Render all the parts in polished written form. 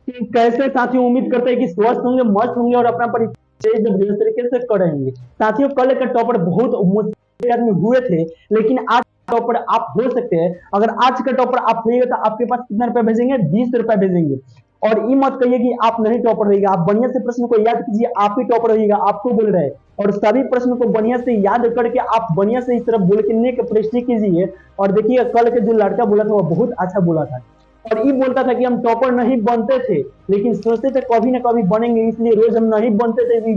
कि कैसे साथियों उम्मीद करते हैं कि स्वस्थ होंगे, मस्त होंगे और अपना परीक्षा एकदम बेहतर तरीके से करेंगे। साथियों कल का टॉपर बहुत मुश्किल आदमी हुए थे, लेकिन आज टॉपर आप हो सकते हैं। अगर आज का टॉपर आप होइएगा तो आपके पास कितना रुपया भेजेंगे? 20 रुपया भेजेंगे। और ये मत कहिए कि आप नहीं टॉपर रहिएगा, आप बढ़िया से प्रश्न को याद कीजिए, आप ही टॉपर रहिएगा, आपको बोल रहे हैं। और सभी प्रश्न को बढ़िया से याद करके आप बढ़िया से इस तरफ बोल के नेक प्रश्न कीजिए। और देखिए कल के जो लड़का बोला था वो बहुत अच्छा बोला था, और ये बोलता था कि हम टॉपर नहीं बनते थे, लेकिन सोचते थे कभी ना कभी बनेंगे, इसलिए रोज हम नहीं बनते थे,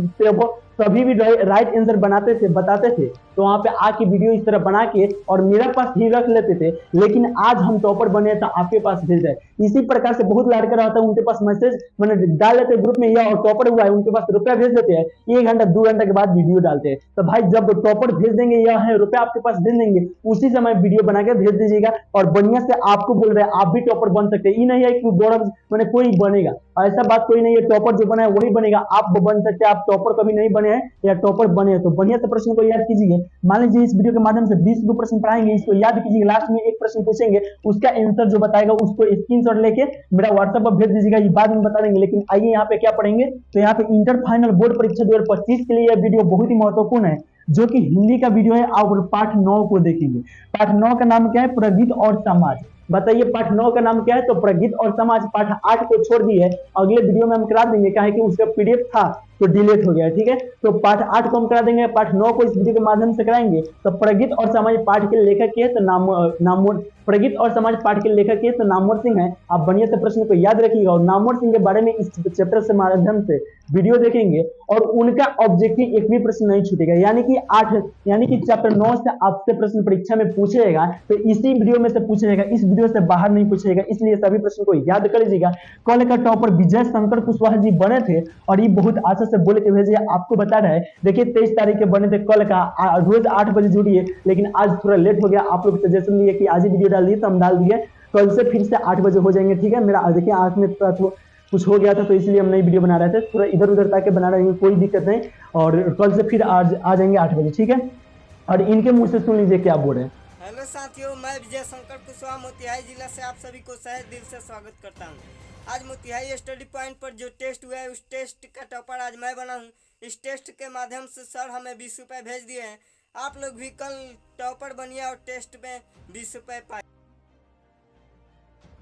कभी भी राइट आंसर बनाते थे, बताते थे, तो वहां पे आके वीडियो इस तरह बना के और मेरा पास ही रख लेते थे। लेकिन आज हम टॉपर बने तो आपके पास भेज रहे। इसी प्रकार से बहुत लड़का रहता है, उनके पास मैसेज मैंने डाल लेते ग्रुप में, या और टॉपर हुआ है उनके पास रुपया भेज देते हैं, 1 घंटा 2 घंटा के बाद वीडियो डालते हैं। तो भाई जब टॉपर भेज देंगे या है रुपया आपके पास भेज देंगे, उसी समय वीडियो बना के भेज दीजिएगा। और बढ़िया से आपको बोल रहे हैं आप भी टॉपर बन सकते हैं, ये नहीं है कि बड़ा मैंने कोई बनेगा, ऐसा बात कोई नहीं है। टॉपर जो बना है वही बनेगा, आप बन सकते हैं। आप टॉपर कभी नहीं बने हैं या टॉपर बने हैं तो बढ़िया से प्रश्न को याद कीजिए। मान लीजिए इस वीडियो के माध्यम से 20 प्रश्न पढ़ाएंगे, इसको याद कीजिए, लास्ट में एक प्रश्न पूछेंगे, उसका आंसर जो बताएगा उसको स्क्रीनशॉट लेके मेरा व्हाट्सएप पर भेज दीजिएगा, ये बाद में बता देंगे। लेकिन आइए यहाँ पे क्या पढ़ेंगे, तो यहाँ पे इंटर फाइनल बोर्ड परीक्षा 2025 के लिए यह वीडियो बहुत ही महत्वपूर्ण है, जो कि हिंदी का वीडियो है। और पाठ 9 को देखेंगे। पाठ 9 का नाम क्या है? प्रगीत और समाज। बताइए पाठ 9 का नाम क्या है? तो प्रगीत और समाज। पाठ 8 को छोड़ दिए, अगले वीडियो में हम करा देंगे, क्या है कि उसका पीडीएफ था तो डिलीट हो गया, ठीक है। तो पाठ 8 को हम करा देंगे, पाठ 9 को इस वीडियो के माध्यम से कराएंगे। तो प्रगीत और समाज पाठ के लेखक के तो नामवर प्रगीत और समाज पाठ के लेखक के तो नामवर सिंह है। आप बढ़िया से प्रश्न को याद रखिएगा, और नामवर सिंह के बारे में इस चैप्टर से माध्यम से वीडियो देखेंगे, और उनका ऑब्जेक्टिव एक भी प्रश्न नहीं छूटेगा। यानी कि चैप्टर 9 से आपसे प्रश्न परीक्षा में पूछेगा तो इसी वीडियो में से पूछेगा, इस वीडियो से बाहर नहीं पूछेगा, इसलिए सभी प्रश्न को याद कर लीजिएगा। कल का टॉपर विजय शंकर कुशवाहा जी बने थे, और ये बहुत आशा से बोल के भेजे, आपको बता रहे हैं। देखिए 23 तारीख के बने थे कल का, रोज 8 बजे जुड़िए, लेकिन आज थोड़ा लेट हो गया, आप लोग सजेशन दिए कि आज ही वीडियो डाल दिए तो हम डाल दिए। कल से फिर से 8 बजे हो जाएंगे, ठीक है। मेरा देखिए आंख में कुछ हो गया था, तो इसलिए हम नई वीडियो बना रहे थे, थोड़ा इधर उधर ताकि बना रहे हैं, कोई दिक्कत नहीं। और कल से फिर आज आ जाएंगे 8 बजे, ठीक है। और इनके मुंह से सुन लीजिए क्या बोल रहे हैं। हेलो साथियों, मैं विजय शंकर कुशवाहा मोतिहारी जिला से आप सभी को सहे दिल से स्वागत करता हूं। आज मोतिहारी स्टडी पॉइंट पर जो टेस्ट हुआ है उस टेस्ट का टॉपर आज मैं बना हूं। इस टेस्ट के माध्यम से सर हमें 20 रुपये भेज दिए हैं। आप लोग भी कल टॉपर बनिए और टेस्ट में 20 रुपये पाए।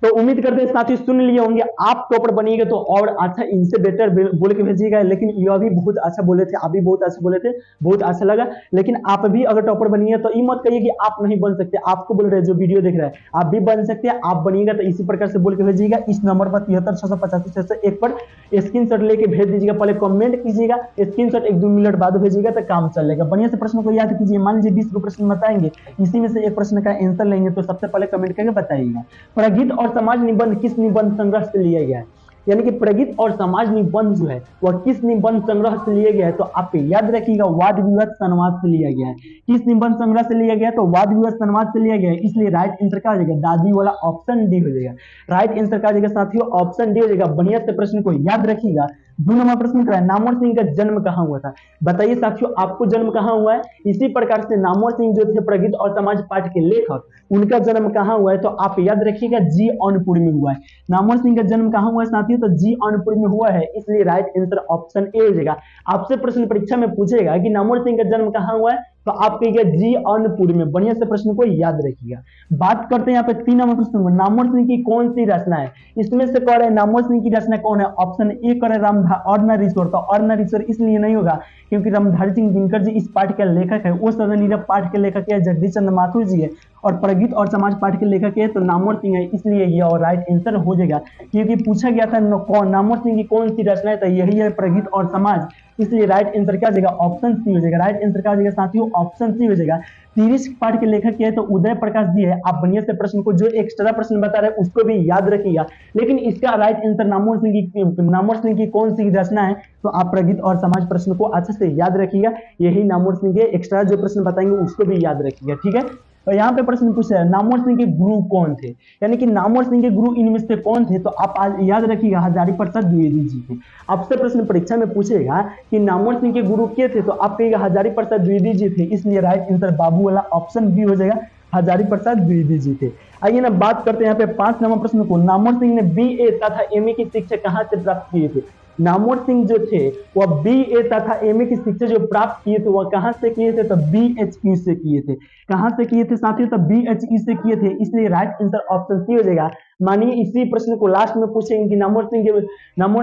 तो उम्मीद करते हैं साथी सुन लिए होंगे, आप टॉपर बनिएगा तो और अच्छा, इनसे बेटर बोल के भेजिएगा। लेकिन यह भी बहुत अच्छा बोले थे, आप भी बहुत अच्छा बोले थे, बहुत अच्छा लगा। लेकिन आप भी अगर टॉपर बनिए तो ये मत कहिए कि आप नहीं बन सकते, आपको बोल रहे हैं जो वीडियो देख रहा है आप भी बन सकते हैं। आप बनिएगा तो इसी प्रकार से बोल के भेजिएगा, इस नंबर पर 73685601 पर स्क्रीनशॉट लेके भेज दीजिएगा। पहले कमेंट कीजिएगा, स्क्रीनशॉट 1-2 मिनट बाद भेजिएगा तो काम चलेगा। बढ़िया से प्रश्न को याद कीजिए। मान लीजिए 20 प्रश्न बताएंगे, इसी में से एक प्रश्न का आंसर लेंगे, तो सबसे पहले कमेंट करके बताइएगा। प्रगीत और समाज निबंध किस निबंध संग्रह से लिया गया है? यानी कि प्रगीत और समाज निबंध जो है वह किस निबंध संग्रह से लिया गया है? तो आप याद रखिएगा, वाद विवाद संवाद से लिया गया है। किस निबंध संग्रह से लिया गया है? तो वाद विवाद संवाद से लिया गया है। इसलिए राइट आंसर का हो जाएगा दादी वाला ऑप्शन डी हो जाएगा। राइट आंसर का हो जाएगा साथियों ऑप्शन डी हो जाएगा। बढ़िया से प्रश्न को याद रखिएगा। 2 नंबर प्रश्न क्या है? नामवर सिंह का जन्म कहाँ हुआ था? बताइए साथियों आपको जन्म कहाँ हुआ है? इसी प्रकार से नामवर सिंह जो थे प्रगीत और समाज पाठ के लेखक, उनका जन्म कहाँ हुआ है? तो आप याद रखिएगा जी अनपुर में हुआ है। नामवर सिंह का जन्म कहाँ हुआ है साथियों? तो जी अनपुर में हुआ है, इसलिए राइट आंसर ऑप्शन ए हो जाएगा। आपसे प्रश्न परीक्षा में पूछेगा कि नामवर सिंह का जन्म कहाँ हुआ है, तो आप कहिएगा जी अनपुर में। बढ़िया से प्रश्न को याद रखिएगा। बात करते हैं यहाँ पे 3 नंबर प्रश्न, नामवर सिंह की कौन सी रचना है? इसमें से कह रहे हैं नामवर सिंह की रचना कौन है? ऑप्शन ए कर रामधारी ईश्वर। तो अर्धनारी ईश्वर इसलिए नहीं होगा क्योंकि रामधारी सिंह दिनकर जी इस पाठ के लेखक है, वो सदन नीरव पाठ के लेखक है जगदीश चंद्र माथुर जी है, और प्रगीत और समाज पाठ के लेखक है तो नामवर सिंह है, इसलिए यह और राइट आंसर हो जाएगा। क्योंकि पूछा गया था कौन नामवर सिंह की कौन सी रचना है, तो यही है प्रगीत और समाज, इसलिए राइट आंसर क्या हो जाएगा? ऑप्शन सी हो जाएगा। राइट आंसर क्या हो जाएगा साथियों? ऑप्शन सी हो जाएगा। 30 पाठ के लेखक है तो उदय प्रकाश जी है। आप बढ़िया से प्रश्न को जो एक्स्ट्रा प्रश्न बता रहे हैं उसको भी याद रखिएगा। लेकिन इसका राइट आंसर नामवर सिंह की कौन सी रचना है, तो आप प्रगीत और समाज प्रश्न को अच्छे से याद रखिएगा। यही नामवर सिंह के एक्स्ट्रा जो प्रश्न बताएंगे उसको भी याद रखिएगा, ठीक है। और यहाँ पे प्रश्न पूछा है नामवर सिंह के गुरु कौन थे, यानी कि नामवर सिंह के गुरु इनमें से कौन थे, तो आप आज याद रखिएगा हजारी प्रसाद द्विवेदी जी थे। आपसे प्रश्न परीक्षा में पूछेगा कि नामवर सिंह के गुरु के थे, तो आप कहिएगा हजारी प्रसाद द्विवेदी जी थे, इसलिए राइट आंसर बाबू वाला ऑप्शन बी हो जाएगा। हजारी प्रसाद द्विवेदी जी थे। आइए ना बात करते हैं यहाँ पे 5 नंबर प्रश्न को। नामवर सिंह ने बीए तथा एमए की शिक्षा कहाँ से प्राप्त किए थे? नामवर सिंह जो थे वह बीए तथा एमए की शिक्षा जो प्राप्त किए थे वह कहाँ से किए थे? तो बीएचयू से किए थे। कहाँ से किए थे साथियों? तो बीएचयू से किए थे, इसलिए राइट आंसर ऑप्शन सी हो जाएगा। मानिए इसी प्रश्न को लास्ट में पूछेंगे कि नामवर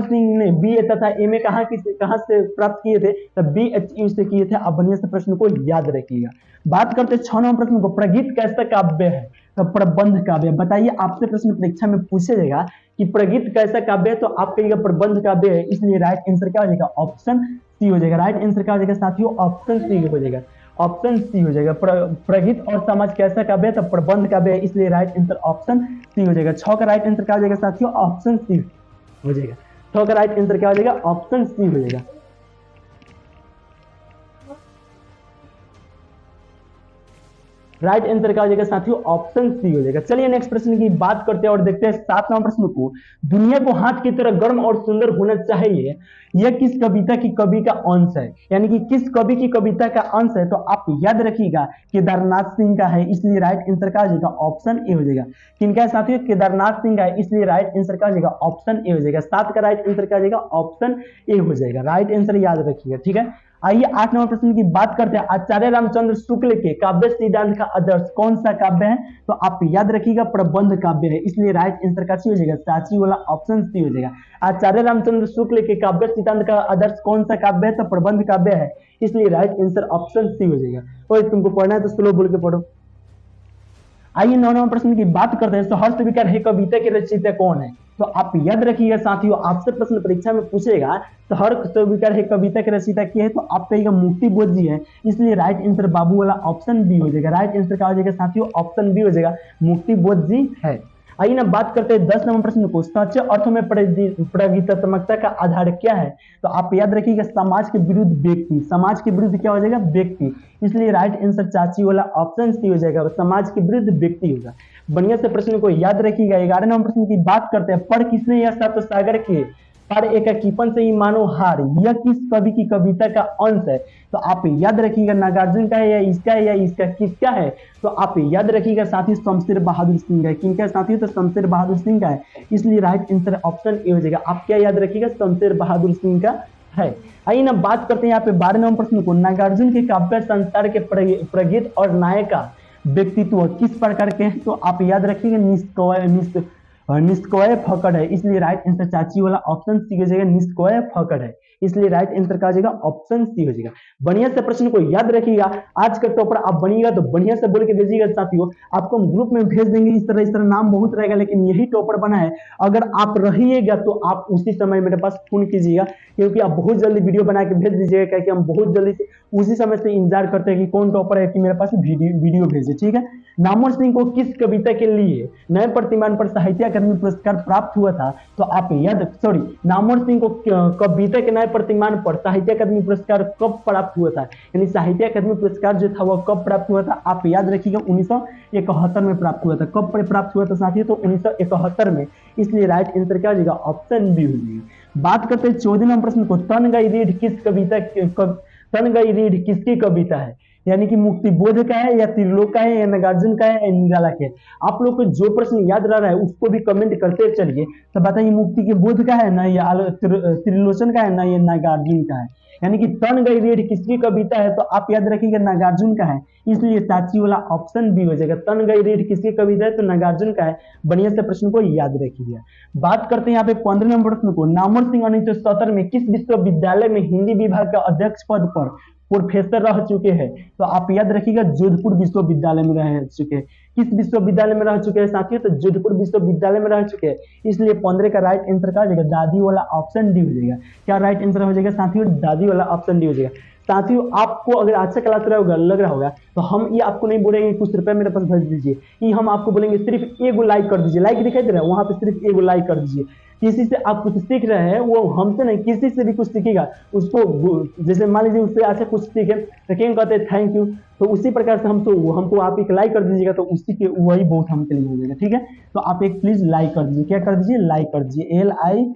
सिंह ने बीए तथा एमए कहाँ से प्राप्त किए थे? तो बीएचयू से किए थे। आप बढ़िया से प्रश्न को याद रखिएगा। बात करते हैं 6 नंबर प्रश्न को। प्रगीत कैसा काव्य है? तो प्रबंध काव्य। बताइए, आपसे प्रश्न परीक्षा में पूछा जाएगा कि प्रगीत कैसा काव्य है, तो आप कहिएगा प्रबंध काव्य है, इसलिए राइट आंसर क्या हो जाएगा? ऑप्शन सी हो जाएगा। राइट आंसर क्या हो जाएगा साथियों? ऑप्शन सी हो जाएगा। ऑप्शन सी हो जाएगा। प्रगीत और समाज कैसा काव्य है? तो प्रबंध काव्य है, इसलिए राइट आंसर ऑप्शन सी हो जाएगा। 6 का राइट आंसर क्या हो जाएगा साथियों? ऑप्शन सी हो जाएगा। 6 का राइट आंसर क्या हो जाएगा? ऑप्शन सी हो जाएगा। राइट आंसर क्या हो जाएगा साथियों? ऑप्शन सी हो जाएगा। चलिए नेक्स्ट प्रश्न की बात करते हैं और देखते हैं 7 नंबर प्रश्न को। दुनिया को हाथ की तरह गर्म और सुंदर होना चाहिए, यह किस कविता की कवि का अंश है? यानी कि किस कवि की कविता का अंश है? तो आप याद रखिएगा केदारनाथ सिंह का है, इसलिए राइट आंसर क्या हो जाएगा? ऑप्शन ए हो जाएगा। किनका है साथियों? केदारनाथ सिंह का है, इसलिए राइट आंसर क्या हो जाएगा? ऑप्शन ए हो जाएगा। 7 का राइट आंसर क्या हो जाएगा? ऑप्शन ए हो जाएगा। राइट आंसर याद रखिएगा, ठीक है। आइए 8 नंबर प्रश्न की बात करते हैं। आचार्य रामचंद्र शुक्ल के काव्य सिद्धांत का आदर्श कौन सा काव्य है? तो आप याद रखिएगा प्रबंध काव्य है, इसलिए राइट आंसर क्या हो जाएगा? साची वाला ऑप्शन सी हो जाएगा। आचार्य रामचंद्र शुक्ल के काव्य सिद्धांत का आदर्श कौन सा काव्य है? तो प्रबंध काव्य है, इसलिए राइट आंसर ऑप्शन सी हो जाएगा। और तुमको पढ़ना है तो स्लो बोल के पढ़ो। आइए 9 नंबर प्रश्न की बात करते हैं। सहर्ष विकार हे कविता के रचयिता कौन है? तो आप याद रखिएगा साथियों, आपसे प्रश्न परीक्षा में पूछेगा सहर्ष विकार हे कविता के रचयिता क्या है? तो आप कहिएगा मुक्ति बोध जी है, इसलिए राइट आंसर बाबू वाला ऑप्शन बी हो जाएगा। राइट आंसर क्या हो जाएगा साथियों? ऑप्शन बी हो जाएगा, मुक्ति बोध जी है। आइए ना बात करते हैं 10 नंबर प्रश्न को। सच्चे अर्थों में प्रगीतात्मकता का आधार क्या है? तो आप याद रखिएगा समाज के विरुद्ध व्यक्ति। समाज के विरुद्ध क्या हो जाएगा? व्यक्ति, इसलिए राइट आंसर चाची वाला ऑप्शन सी हो जाएगा, समाज के विरुद्ध व्यक्ति होगा। बढ़िया से प्रश्न को याद रखिएगा। 11 नंबर प्रश्न की बात करते हैं। पर किसने यह सप्त सागर के पर एकाकीपन से ही मानो हार, यह किस कवि की कविता का अंश है? तो आप याद रखिएगा नागार्जुन का है या इसका है या इसका किसका है? तो आप याद रखिएगा साथी शमशेर बहादुर सिंह का है। किनका साथी? तो शमशेर बहादुर सिंह का है, इसलिए राइट आंसर ऑप्शन ए हो जाएगा। आप क्या याद रखिएगा? शमशेर बहादुर सिंह का है। आइए ना बात करते हैं यहाँ पे 12 नंबर प्रश्न को। नागार्जुन के काव्य संसार के प्रगीत और नायका व्यक्तित्व किस प्रकार के हैं? तो आप याद रखिएगा निष्क्रिय फकड़ है, इसलिए राइट आंसर चाची वाला ऑप्शन सी हो जाएगा, निष्क्रिय फकड़ है, इसलिए राइट आंसर का हो जाएगा ऑप्शन सी हो जाएगा। बढ़िया से प्रश्न को याद रखिएगा। आज का टॉपर आप बनिएगा तो बढ़िया से बोल के भेजिएगा साथियों, आपको हम ग्रुप में भेज देंगे। इस तरह नाम बहुत रहेगा, लेकिन यही टॉपर बना है। अगर आप रहिएगा तो आप उसी समय मेरे पास फोन कीजिएगा, क्योंकि आप बहुत जल्दी वीडियो बना के भेज दीजिएगा, क्योंकि हम बहुत जल्दी से उसी समय से इंतजार करते हैं कि कौन टॉपर है कि मेरे पास वीडियो भेजे, ठीक है। नामवर सिंह को किस कविता के लिए नए प्रतिमान पर साहित्य अकादमी पुरस्कार प्राप्त हुआ था? तो आप नामवर सिंह को कविता के नए प्रतिमान पर साहित्य अकादमी पुरस्कार कब प्राप्त हुआ था? यानी साहित्य अकादमी पुरस्कार जो था वह कब प्राप्त हुआ था? आप याद रखिएगा 1971 में प्राप्त हुआ था। कब प्राप्त हुआ था साथियों? तो 1971 में, इसलिए राइट आंसर क्या हो जाएगा? ऑप्शन बी हो जाएगा। बात करते हैं 14 नंबर प्रश्न को। तन गई रीढ़ किसकी कविता है? यानी कि मुक्ति बोध का है या त्रिलोक का है या नागार्जुन का है या निराला का है? आप लोग को जो प्रश्न याद रह रहा है उसको भी कमेंट करते चलिए। तो बताइए मुक्ति के बोध का है ना, या त्रिलोचन का है ना, या नागार्जुन का है? यानी कि तन गई रीढ़ किसकी कविता है? तो आप याद रखिएगा नागार्जुन का है, इसलिए साची वाला ऑप्शन बी हो जाएगा। तन गई रीढ़ किसकी कविता है? तो नागार्जुन का है। बढ़िया से प्रश्न को याद रखिएगा। बात करते हैं यहाँ पे 15 नंबर प्रश्न को। नामवर सिंह 1970 में किस विश्वविद्यालय में हिंदी विभाग का अध्यक्ष पद पर प्रोफेसर रह चुके हैं? तो आप याद रखिएगा जोधपुर विश्वविद्यालय में रह चुके हैं। किस विश्वविद्यालय में रह चुके हैं साथियों? तो जोधपुर विश्वविद्यालय में रह चुके हैं, इसलिए 15 का राइट आंसर का हो जाएगा दादी वाला ऑप्शन डी हो जाएगा। क्या राइट आंसर हो जाएगा साथियों? दादी वाला ऑप्शन डी हो जाएगा। साथियों आपको अगर अच्छा क्लास लग रहा होगा तो हम ये आपको नहीं बोलेंगे कुछ रुपए मेरे पास भेज दीजिए, ये हम आपको बोलेंगे सिर्फ एगो लाइक कर दीजिए। लाइक दिखाई दे रहा है वहां पे, सिर्फ एगो लाइक कर दीजिए। किसी से आप कुछ सीख रहे हैं, वो हमसे नहीं किसी से भी कुछ सीखेगा, उसको जैसे मान लीजिए उससे अच्छा कुछ सीखे तो क्या कहते हैं थैंक यू, तो उसी प्रकार से हमको आप एक लाइक कर दीजिएगा तो उसी के वही बहुत हमके लिए हो जाएगा, ठीक है। तो आप एक प्लीज लाइक कर दीजिए। क्या कर दीजिए? लाइक कर दीजिए।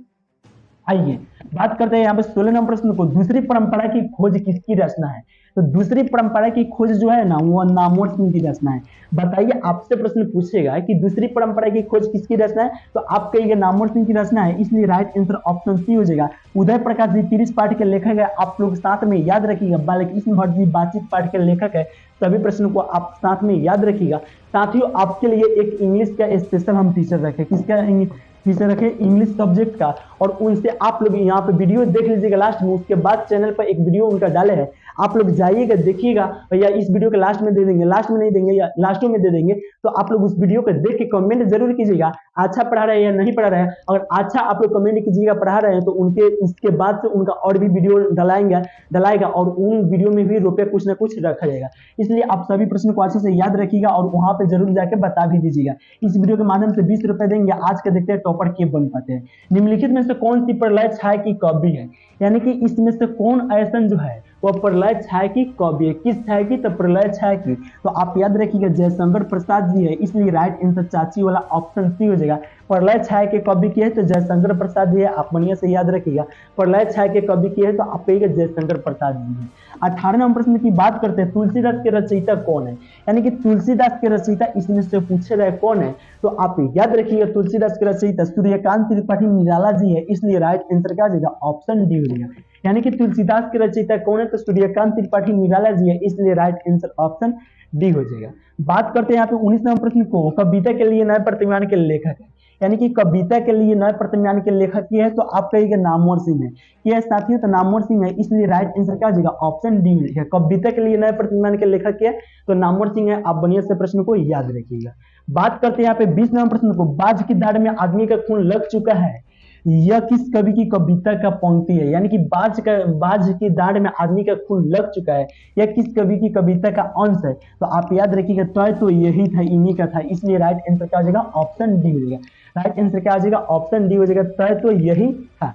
आइए बात करते हैं यहाँ पे 16 नंबर प्रश्न को, दूसरी परंपरा की खोज किसकी रचना है। तो दूसरी परंपरा की खोज जो है ना वो नामवर सिंह की रचना है। बताइए, आपसे प्रश्न पूछेगा कि दूसरी परंपरा की खोज किसकी रचना है, तो आप कहिए नामवर सिंह की रचना है, इसलिए राइट आंसर ऑप्शन सी हो जाएगा। उदय प्रकाश जी 30 पाठ के लेखक है, आप लोग साथ में याद रखिएगा। बालकृष्ण भट्ट जी बातचीत पाठ के लेखक है, सभी प्रश्नों को आप साथ में याद रखिएगा। साथियों, आपके लिए एक इंग्लिश का स्पेशल हम टीचर रखे, किसका टीचर रखे, इंग्लिश सब्जेक्ट का, और उनसे आप लोग यहाँ पे वीडियो देख लीजिएगा लास्ट में। उसके बाद चैनल पर एक वीडियो उनका डाले हैं, आप लोग जाइएगा देखिएगा, या इस वीडियो के लास्ट में दे देंगे, लास्ट में नहीं देंगे या लास्टों में दे देंगे। तो आप लोग उस वीडियो को देख के कमेंट जरूर कीजिएगा, अच्छा पढ़ा रहे हैं या नहीं पढ़ा रहे हैं। अगर अच्छा आप लोग कमेंट कीजिएगा पढ़ा रहे हैं, तो उनके इसके बाद से उनका और भी वीडियो डलाएगा और उन वीडियो में भी रुपये कुछ ना कुछ रखा जाएगा। इसलिए आप सभी प्रश्न को अच्छे से याद रखिएगा और वहां पे जरूर जाके बता भी दीजिएगा। इस वीडियो के माध्यम से 20 रुपए देंगे। आज के देखते हैं टॉपर के बन पाते हैं। निम्नलिखित में से कौन सी प्रलय छाया की कवि है, यानी कि इसमें से कौन ऐसा जो है वह प्रलय छाया की कवि है, किस छाया की, तो प्रलय छाया की। तो आप याद रखिएगा जयशंकर प्रसाद जी है, इसलिए राइट आंसर चाची वाला ऑप्शन सी हो जाएगा। प्रलय छाया के कवि की है तो जयशंकर प्रसाद जी है, आप बढ़िया से याद रखिएगा। प्रलय छाया के कवि की है तो आप कहिएगा जयशंकर प्रसाद जी है। 18 नंबर प्रश्न की बात करते हैं, तुलसीदास के रचयिता कौन है, यानी कि तुलसीदास के रचयिता इसमें से पूछे रहे कौन है, तो आप याद रखिएगा तुलसीदास के रचयिता सूर्यकांत त्रिपाठी निराला जी है, इसलिए राइट आंसर क्या हो जाएगा, ऑप्शन डी हो जाएगा। यानी कि तुलसीदास के रचयिता कौन है, तो सूर्यकांत त्रिपाठी निराला जी है, इसलिए राइट आंसर ऑप्शन डी हो जाएगा। बात करते हैं यहाँ पे 19 नंबर प्रश्न को, कविता के लिए नए प्रतिमान के लेखक है, यानी कि कविता के लिए नए प्रतिमान के लेखक की है, तो आप कहिएगा नामवर सिंह है। ये साथियों तो नामवर सिंह है, इसलिए राइट आंसर क्या हो जाएगा, ऑप्शन डी है। कविता के लिए नए प्रतिमान के लेखक की है तो नामवर सिंह है, आप बढ़िया से प्रश्न को याद रखिएगा। बात करते हैं यहाँ पे 20 नंबर प्रश्न को, बाज की दाढ़ में आदमी का खून लग चुका है, यह किस कवि की कविता का पंक्ति है, यानी कि बाज की दाढ़ में आदमी का खून लग चुका है, यह किस कवि की कविता का अंश है, तो आप याद रखिएगा तय तो यही था, इन्हीं का था, इसलिए राइट आंसर क्या हो जाएगा, ऑप्शन डी हो जाएगा। राइट आंसर क्या हो जाएगा, ऑप्शन डी हो जाएगा, तय तो यही था।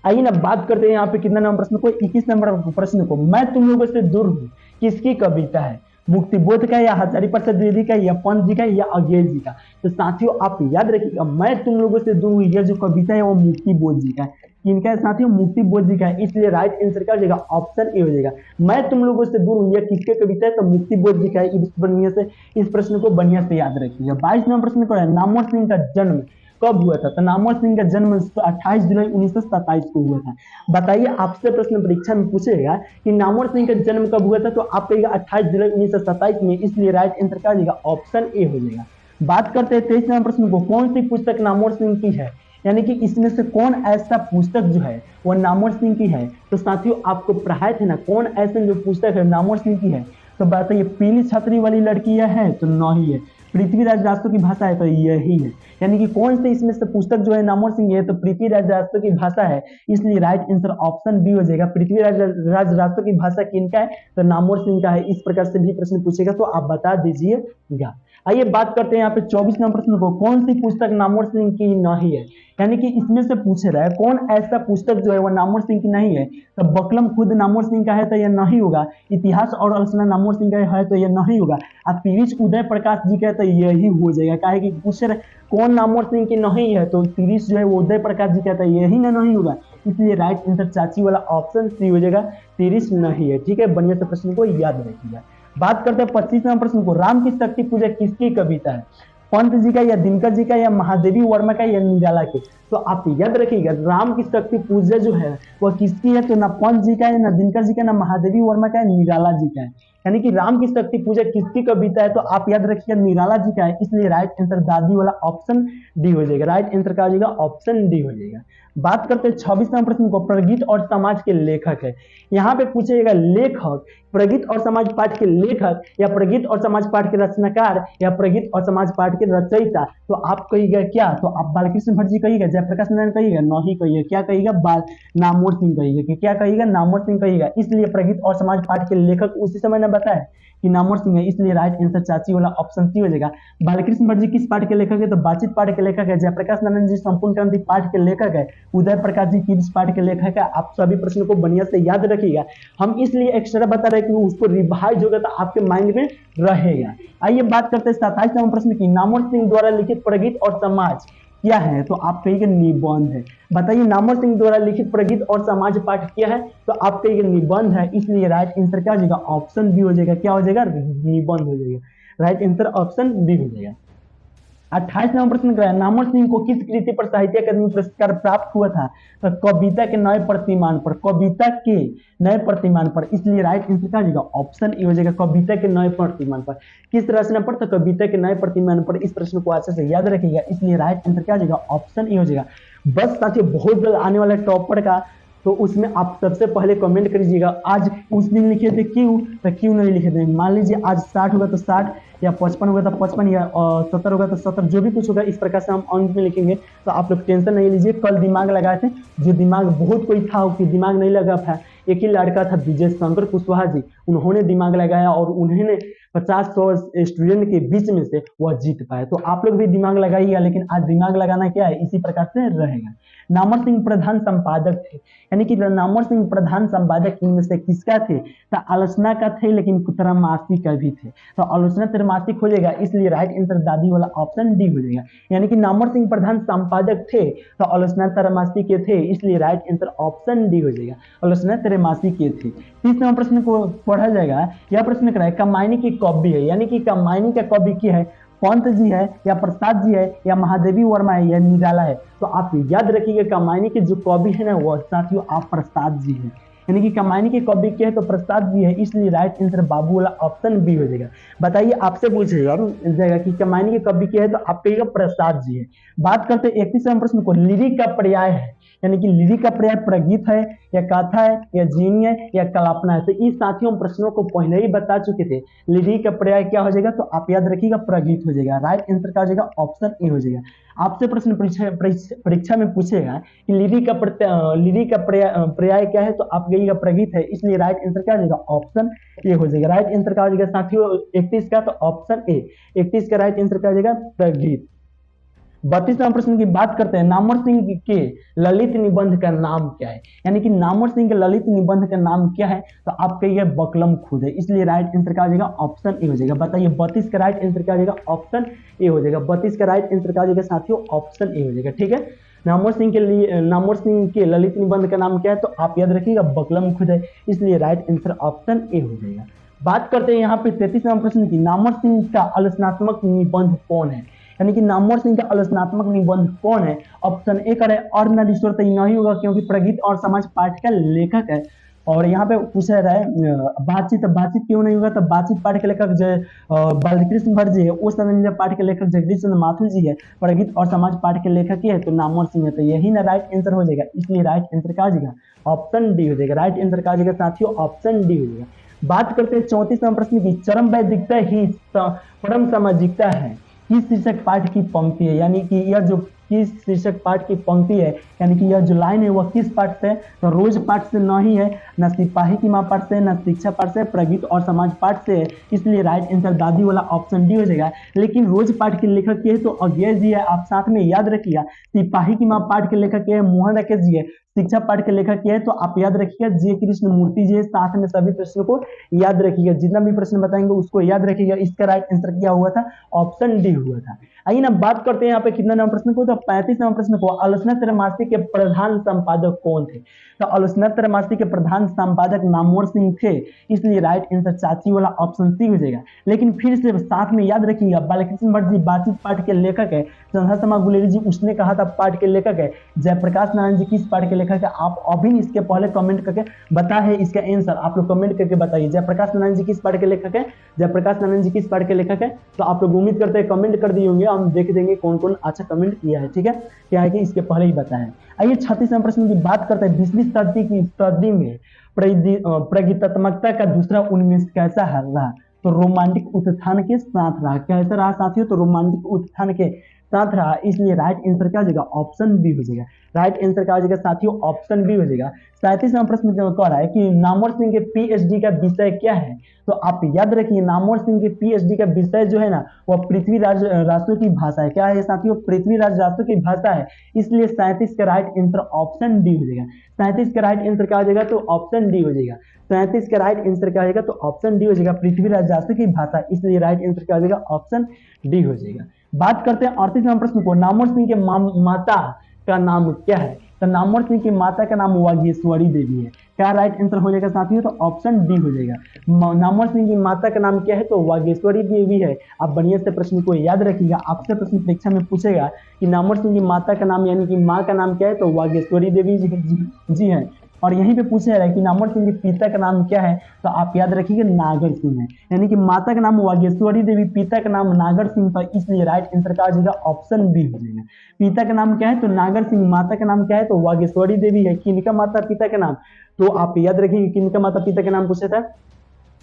आइए ना बात करते हैं यहाँ पे कितना नंबर प्रश्न को, 21 नंबर प्रश्न को, मैं तुम लोगों से दूर हूँ किसकी कविता है, मुक्तिबोध का या हजारी प्रसाद द्विवेदी का या पंत जी का या अज्ञेय जी का। तो साथियों आप याद रखिएगा मैं तुम लोगों से दूर हूँ, यह जो कविता है वो मुक्तिबोध जी का है। किनका है साथियों, मुक्तिबोध जी का है, इसलिए राइट आंसर क्या हो जाएगा, ऑप्शन ए हो जाएगा। मैं तुम लोगों से दूर हूँ यह किसके कविता है, तो मुक्तिबोध जी का है। इस प्रश्न को बढ़िया से याद रखिएगा। 22 नंबर प्रश्न को है, नामवर सिंह का जन्म कब हुआ था, तो नामवर सिंह का जन्म 28 जुलाई 1927 को हुआ था। बताइए, आपसे प्रश्न परीक्षा में पूछेगा कि नामवर सिंह का जन्म कब हुआ था, तो आप कहिएगा 28 जुलाई 1927 में, इसलिए राइट आंसर क्या हो जाएगा, ऑप्शन ए हो जाएगा। बात करते हैं 23 नंबर प्रश्न को, कौन सी पुस्तक नामवर सिंह की है, यानी कि इसमें से कौन ऐसा पुस्तक जो है वह नामवर सिंह की है। तो साथियों आपको पढ़ाए थे ना कौन ऐसे जो पुस्तक है नामवर सिंह की है, तो बताइए पीली छतरी वाली लड़कियां है तो नहीं है, पृथ्वीराज रास्तों की भाषा है तो यही है। यानी कि कौन से इसमें से पुस्तक जो है नामवर सिंह है, तो पृथ्वीराज रास्तों की भाषा है, इसलिए राइट आंसर ऑप्शन बी हो जाएगा। पृथ्वीराज रास्तों की भाषा किनका है, तो नामवर सिंह का है। इस प्रकार से भी प्रश्न पूछेगा तो आप बता दीजिएगा। आइए बात करते हैं यहाँ पे 24 नंबर प्रश्न को, कौन सी पुस्तक नामवर सिंह की नहीं है, यानी कि इसमें से पूछ रहा है कौन ऐसा पुस्तक जो है वह नामवर सिंह की नहीं है। तो बकलम खुद नामवर सिंह का है तो यह नहीं होगा, इतिहास और अर्चना नामवर सिंह का है तो यह नहीं होगा, अब तिरिच उदय प्रकाश जी का है तो यही हो जाएगा। काहे कि पूछ रहे कौन नामवर सिंह की नहीं है, तो तिरिच जो है वो उदय प्रकाश जी का है यही ना नहीं होगा, इसलिए राइट आंसर चाची वाला ऑप्शन सी हो जाएगा, तिरिच नहीं है। ठीक है, बढ़िया से प्रश्न को याद रखिएगा। बात करते हैं 25 नंबर प्रश्न को, राम की शक्ति पूजा किसकी कविता है, पंत जी का या दिनकर जी का या महादेवी वर्मा का या निराला के। तो आप याद रखिएगा राम की शक्ति पूजा जो है वह किसकी है, तो ना पंत जी का है, ना दिनकर जी का, ना महादेवी वर्मा का है, निराला जी का है। यानी कि राम की शक्ति पूजा किसकी कविता है, तो आप याद रखिएगा निराला जी का है, इसलिए राइट आंसर दादी वाला ऑप्शन डी हो जाएगा। राइट आंसर क्या हो जाएगा, ऑप्शन डी हो जाएगा। बात करते हैं 26 नंबर प्रश्न को, प्रगीत और समाज के लेखक है। यहाँ पे पूछेगा लेखक, प्रगीत और समाज पाठ के लेखक या प्रगीत और समाज पाठ के रचनाकार या प्रगीत और समाज पाठ के रचयिता। तो आप कहिएगा क्या, तो आप बालकृष्ण भट्ट जी कहिएगा, जयप्रकाश नारायण कहिएगा, नहीं कहिएगा, क्या कहिएगा, नामवर सिंह कहिएगा, कि क्या कहिएगा, नामवर सिंह कहिएगा। इसलिए प्रगीत और समाज पाठ के लेखक उसी समय ने बताया कि नामवर सिंह है, इसलिए राइट आंसर चाची वाला ऑप्शन सी हो जाएगा। बालकृष्ण भट्ट जी किस पाठ के लेखक है, तो बातचीत पाठ के लेखक है। जयप्रकाश नारायण जी संपूर्ण क्रांति पाठ के लेखक है। उदय प्रकाश जी किस पाठ के लेखक है। आप सभी प्रश्नों को बढ़िया से याद रखिएगा, हम इसलिए एक्स्ट्रा बता रहे हैं कि उसको रिवाइज होगा तो आपके माइंड में रहेगा। आइए बात करते हैं 27 नंबर प्रश्न की, नामवर सिंह द्वारा लिखित प्रगीत और समाज क्या है, तो आप कहिएगा निबंध है। बताइए नामवर सिंह द्वारा लिखित प्रगीत और समाज पाठ क्या है, तो आप कहिएगा निबंध है, इसलिए राइट आंसर क्या हो जाएगा, ऑप्शन बी हो जाएगा। क्या हो जाएगा, निबंध हो जाएगा। राइट आंसर ऑप्शन बी हो जाएगा। 28 नंबर प्रश्न कराया, नामवर सिंह को किस कृति पर साहित्य अकादमी पुरस्कार प्राप्त हुआ था, तो कविता के नए प्रतिमान पर, कविता के नए प्रतिमान पर, इसलिए राइट आंसर क्या हो जाएगा, ऑप्शन ए हो जाएगा, कविता के नए प्रतिमान पर। किस रचना पर, तो कविता के नए प्रतिमान पर। इस प्रश्न को अच्छे से याद रखिएगा, इसलिए राइट आंसर क्या हो जाएगा, ऑप्शन ए हो जाएगा। बस साथियों बहुत जल्द आने वाला टॉपर का, तो उसमें आप सबसे पहले कमेंट करिएगा। आज उस दिन लिखे थे क्यों, तो क्यों नहीं लिखे थे। मान लीजिए आज 60 होगा तो 60, या 55 होगा तो 55, या 70 होगा तो 70, जो भी कुछ होगा इस प्रकार से हम अंक में लिखेंगे। तो आप लोग टेंशन नहीं लीजिए, कल दिमाग लगाए थे, जो दिमाग बहुत कोई था कि दिमाग नहीं लगा था, एक ही लड़का था विजय शंकर कुशवाहा जी, उन्होंने दिमाग लगाया और उन्होंने 50-100 स्टूडेंट के बीच में से वह जीत पाए। तो आप लोग भी दिमाग लगाइएगा, लेकिन आज दिमाग लगाना क्या है, इसी प्रकार से रहेगा। नामवर सिंह प्रधान संपादक थे, यानी कि नामवर सिंह प्रधान संपादक इनमें से किसका थे, तो आलोचना का थे, लेकिन त्रैमासिक का भी थे। तो आलोचना त्रैमासिक हो जाएगा, इसलिए राइट आंसर दादी वाला ऑप्शन डी हो जाएगा। यानी कि नामवर सिंह प्रधान संपादक थे तो आलोचना त्रैमासिक के थे, इसलिए राइट आंसर ऑप्शन डी हो जाएगा, आलोचना त्रैमासिक के थे। 30 नंबर प्रश्न को पढ़ा जाएगा। यह प्रश्न कराए, कामायनी की कवि है, यानी कि कामायनी का कवि क्या है, पंत जी है, या प्रसाद जी है, या महादेवी वर्मा है, या निराला है। तो आप याद रखिएगा कामायनी के जो कवि है ना, वह साथियों आप प्रसाद जी है, यानी कि कामायनी के कवि क्या है, तो प्रसाद जी है, इसलिए राइट आंसर बाबू वाला ऑप्शन बी हो जाएगा। बताइए आपसे पूछेगा जाएगा कि कामायनी के कवि क्या है, तो आप कहिएगा प्रसाद जी है। बात करते हैं 31 नंबर प्रश्न को, लिरिक का पर्याय है, यानी कि लिरिक का पर्याय प्रगीत है, या गाथा है, या जीवनी है, या कल्पना है। तो इस साथियों प्रश्नों को पहले ही बता चुके थे, लिरिक का पर्याय क्या हो जाएगा, तो आप याद रखिएगा प्रगीत हो जाएगा। राइट आंसर क्या हो जाएगा, ऑप्शन ए हो जाएगा। आपसे प्रश्न परीक्षा में पूछेगा कि लिरिक का पर्याय क्या है, तो आप कहिएगा प्रगीत है, इसलिए राइट आंसर क्या हो जाएगा, ऑप्शन ए हो जाएगा। राइट आंसर क्या हो जाएगा साथियों 31 का, तो ऑप्शन ए 31 का राइट आंसर क्या हो जाएगा, प्रगीत। 32 नंबर प्रश्न की बात करते हैं, नामवर सिंह के ललित निबंध का नाम क्या है, यानी कि नामवर सिंह के ललित निबंध का नाम क्या है, तो आप कहिए बकलम खुद है, इसलिए राइट आंसर क्या हो जाएगा, ऑप्शन ए हो जाएगा। बताइए 32 का राइट आंसर क्या हो जाएगा, ऑप्शन ए हो जाएगा। 32 का राइट आंसर क्या हो जाएगा साथियों, ऑप्शन ए हो जाएगा। ठीक है, नामवर सिंह के ललित निबंध का नाम क्या है, तो आप याद रखिएगा बकलम खुद है, इसलिए राइट आंसर ऑप्शन ए हो जाएगा। बात करते हैं यहाँ पे 33 नंबर प्रश्न की, नामवर सिंह का आलोचनात्मक निबंध कौन है, यानी कि नामवर सिंह का आलोचनात्मक निबंध कौन है। ऑप्शन ए करें अर्धनारीश्वर, तो नहीं होगा क्योंकि प्रगीत और समाज पाठ का लेखक है। और यहाँ पे पूछा रहा है बातचीत, बातचीत क्यों नहीं होगा, तो बातचीत पाठ के लेखक बालकृष्ण भट्ट जी है, उस समय पाठ के लेखक जगदीश चंद्र माथुर जी है, प्रगीत और समाज पाठ के लेखक ही है तो नामवर सिंह है, तो यही ना राइट आंसर हो जाएगा, इसलिए राइट आंसर क्या हो जाएगा, ऑप्शन डी हो जाएगा। राइट आंसर क्या हो जाएगा साथियों, ऑप्शन डी हो जाएगा। बात करते हैं 34 नंबर प्रश्न की, चरम वैदिकता ही परम सामाजिकता है, किस शीर्षक पाठ की पंक्ति है, यानी कि यह जो किस शीर्षक पाठ की पंक्ति है, यानी कि यह जो लाइन है वह किस पाठ से, तो रोज पाठ से नहीं है, न सिपाही की माँ पाठ से, न शिक्षा पाठ से, प्रगीत और समाज पाठ से है, इसलिए राइट आंसर दादी वाला ऑप्शन डी हो जाएगा। लेकिन रोज पाठ के लेखक ये है तो अज्ञेय जी है, आप साथ में याद रखिएगा। सिपाही की माँ पाठ के लेखक ये है मोहन राकेश जी है, शिक्षा पाठ के लेखक ये है तो आप याद रखिएगा जे कृष्ण मूर्ति जी है। साथ में सभी प्रश्नों को याद रखिएगा, जितना भी प्रश्न बताएंगे उसको याद रखिएगा। इसका राइट आंसर क्या हुआ था, ऑप्शन डी हुआ था। आइए ना बात करते हैं यहाँ पे कितना नंबर प्रश्न को, तो 35 नंबर प्रश्न को, आलोचना त्रैमासिक के प्रधान संपादक कौन थे, तो आलोचना त्रैमासिक के प्रधान संपादक नामवर सिंह थे, इसलिए राइट आंसर चाची वाला ऑप्शन सी हो जाएगा। लेकिन फिर से साथ में याद रखिएगा बालकृष्ण भट्ट जी बातचीत पाठ के लेखक है, चंद्रा शर्मा गुलेरी जी उसने कहा था पाठ के लेखक है, जयप्रकाश नारायण जी किस पाठ के लेखक है। आप अभी इसके पहले कमेंट करके बता है इसका आंसर, आप लोग कमेंट करके बताइए जयप्रकाश नारायण जी किस पाठ के लेखक है, जयप्रकाश नारायण जी किस पाठ के लेखक है। तो आप लोग उम्मीद करते हैं कमेंट कर दिए होंगे, हम देख देंगे कौन कौन अच्छा कमेंट किया है। ठीक है, क्या है कि इसके पहले ही बताएं। आइए 36 नंबर प्रश्न की बात करते हैं, 20वीं शताब्दी में प्रगीतात्मकता का दूसरा उन्मेष कैसा रहा, तो रोमांटिक उत्थान के साथ रहा। कैसा रहा साथियों, तो रोमांटिक उत्थान के साथ रहा, इसलिए राइट आंसर क्या हो जाएगा, ऑप्शन बी हो जाएगा। राइट आंसर क्या हो जाएगा साथियों, ऑप्शन बी हो जाएगा। 37 नंबर प्रश्न कह रहा है कि नामवर सिंह के पीएचडी का विषय क्या है, तो आप याद रखिए नामवर सिंह के पीएचडी का विषय जो है ना वह पृथ्वीराज राष्ट्रों की भाषा है। क्या है साथियों, पृथ्वीराज राष्ट्रों की भाषा है, इसलिए 37 का राइट आंसर ऑप्शन डी हो जाएगा। 37 का राइट आंसर क्या हो जाएगा, तो ऑप्शन डी हो जाएगा। 37 का राइट आंसर क्या हो जाएगा, तो ऑप्शन डी हो जाएगा, पृथ्वीराज राष्ट्रों की भाषा, इसलिए राइट आंसर क्या हो जाएगा, ऑप्शन डी हो जाएगा। बात करते हैं 38 नंबर प्रश्न को, नामवर सिंह के माता का नाम क्या है? तो नामवर सिंह की माता का नाम वागेश्वरी देवी है। क्या राइट आंसर हो जाएगा साथियों? तो ऑप्शन डी हो जाएगा। नामवर सिंह की माता का नाम क्या है? तो वागेश्वरी देवी है। आप बढ़िया से प्रश्न को याद रखिएगा, आपसे प्रश्न परीक्षा में पूछेगा कि नामवर सिंह की माता का नाम यानी कि माँ का नाम क्या है? तो वागेश्वरी देवी जी है। और यहीं पे पूछा है कि नामवर सिंह के पिता का नाम क्या है? तो आप याद रखिएगा नागर सिंह है। यानी कि माता का नाम वागेश्वरी देवी, पिता का नाम नागर सिंह था, इसलिए राइट आंसर का आ जाएगा ऑप्शन बी हो जाएगा। पिता का नाम क्या है? तो नागर सिंह। माता का नाम क्या है? तो वागेश्वरी देवी है। किनका माता पिता का नाम? तो आप याद रखिएगा किनका माता पिता का नाम पूछा था।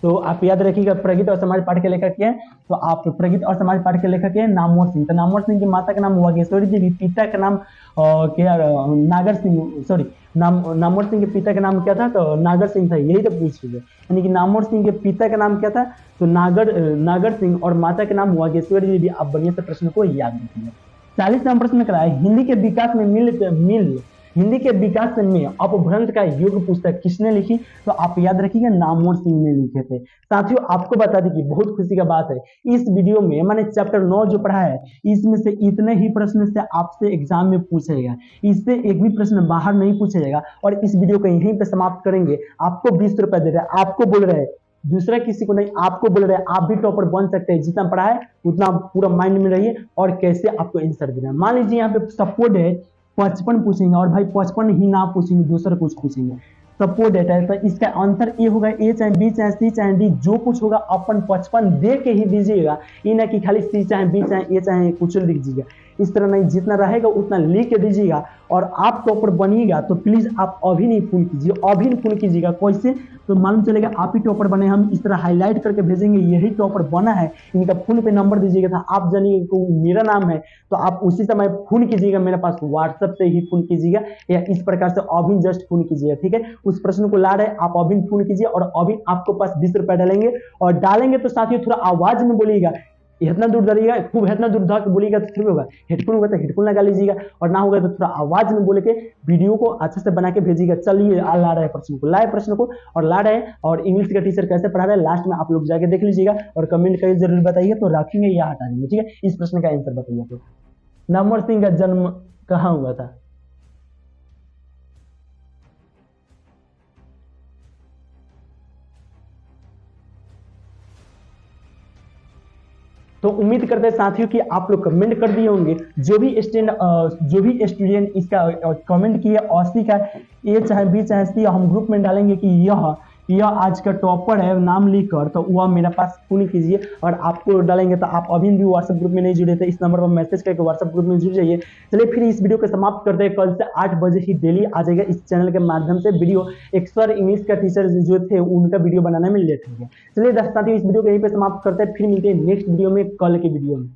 तो आप याद रखिएगा प्रगीत और समाज पाठ के लेखक क्या है? तो आप प्रगीत और समाज पाठ के लेखक है नामवर सिंह। तो नामवर सिंह की माता का नाम वागेश्वरी देवी, पिता का नाम क्या नागर सिंह, सॉरी नामवर सिंह के पिता का नाम क्या था? तो नागर सिंह था। यही तो पूछ रहे, यानी कि नामवर सिंह के पिता का नाम क्या था? तो नागर सिंह, और माता का नाम वागेश्वरी देवी। आप बढ़िया से प्रश्न को याद रखिएगा। 40 नंबर प्रश्न कराए, हिंदी के विकास में हिंदी के विकास में अपभ्रंश का युग पुस्तक किसने लिखी? तो आप याद रखिएगा नामवर सिंह ने लिखे थे। साथियों आपको बता दें कि बहुत खुशी का बात है, इस वीडियो में मैंने चैप्टर 9 जो पढ़ा है, इसमें से इतने ही प्रश्न से आपसे एग्जाम में पूछेगा, इससे एक भी प्रश्न बाहर नहीं पूछा जाएगा। और इस वीडियो को यहीं पे समाप्त करेंगे। आपको 20 रुपए दे रहे हैं, आपको बोल रहे हैं, दूसरा किसी को नहीं, आपको बोल रहे हैं आप भी टॉपर बन सकते हैं। जितना पढ़ा है उतना पूरा माइंड में रहिए और कैसे आपको आंसर देना है। मान लीजिए यहाँ पे सपोर्ट है 55 पूछेंगे, और भाई 55 ही ना पूछेंगे, दूसरा कुछ पूछेंगे, सपोर्ट डेटा है, तो इसका आंसर ए होगा। ए चाहे बी चाहे सी चाहे डी, जो कुछ होगा अपन 55 दे के ही दीजिएगा। ये ना कि खाली सी चाहे बी चाहे ए चाहे कुछ लिख दीजिएगा, इस तरह नहीं, जितना रहेगा उतना लिख के दीजिएगा। और आप टॉपर बनिएगा तो प्लीज आप अभी नहीं फोन कीजिए, अभी नहीं फोन कीजिएगा। कैसे? तो मालूम चलेगा आप ही टॉपर बने, हम इस तरह हाईलाइट करके भेजेंगे यही टॉपर बना है, इनका फोन पे नंबर दीजिएगा था, आप जानिए तो मेरा नाम है, तो आप उसी समय फोन कीजिएगा मेरे पास, व्हाट्सएप से ही फोन कीजिएगा या इस प्रकार से अभी जस्ट फोन कीजिएगा। ठीक है, उस प्रश्न को ला रहे आप अभी फोन कीजिए, और अभी आपको पास 20 रुपए डालेंगे। और डालेंगे तो साथियों थोड़ा आवाज में बोलिएगा, इतना दूर डालिएगा, खूब इतना दूर धक बोलिएगा तो फिर होगा। हेडफोन होगा तो हेडफोन लगा लीजिएगा, और ना होगा तो थोड़ा आवाज में बोल के वीडियो को अच्छे से बना के भेजिएगा। चलिए ला रहे हैं प्रश्न को, लाए प्रश्न को और ला रहे हैं, और इंग्लिश का टीचर कैसे पढ़ा रहे हैं लास्ट में आप लोग जाके देख लीजिएगा, और कमेंट करके जरूर बताइए, तो रखेंगे या हटा देंगे। ठीक है, इस प्रश्न का आंसर बताइए। तो नामवर सिंह का जन्म कहाँ हुआ था? तो उम्मीद करते हैं साथियों कि आप लोग कमेंट कर दिए होंगे। जो भी स्टूडेंट इसका कमेंट किए 80 का, ए चाहे बी चाहे सी, हम ग्रुप में डालेंगे कि यह आज का टॉपर है नाम लिखकर, तो वह मेरे पास फोन कीजिए। और आपको डालेंगे तो आप अभी भी व्हाट्सएप ग्रुप में नहीं जुड़े थे, इस नंबर पर मैसेज करके व्हाट्सएप ग्रुप में जुड़ जाइए। चलिए फिर इस वीडियो को समाप्त करते हैं। कल से 8 बजे ही डेली आ जाएगा इस चैनल के माध्यम से वीडियो। एक सर इंग्लिश का टीचर जो थे उनका वीडियो बनाने में लेट हो गया। चलिए साथियों इस वीडियो को यहीं पे समाप्त करते हैं, फिर मिलते हैं नेक्स्ट वीडियो में, कल के वीडियो में।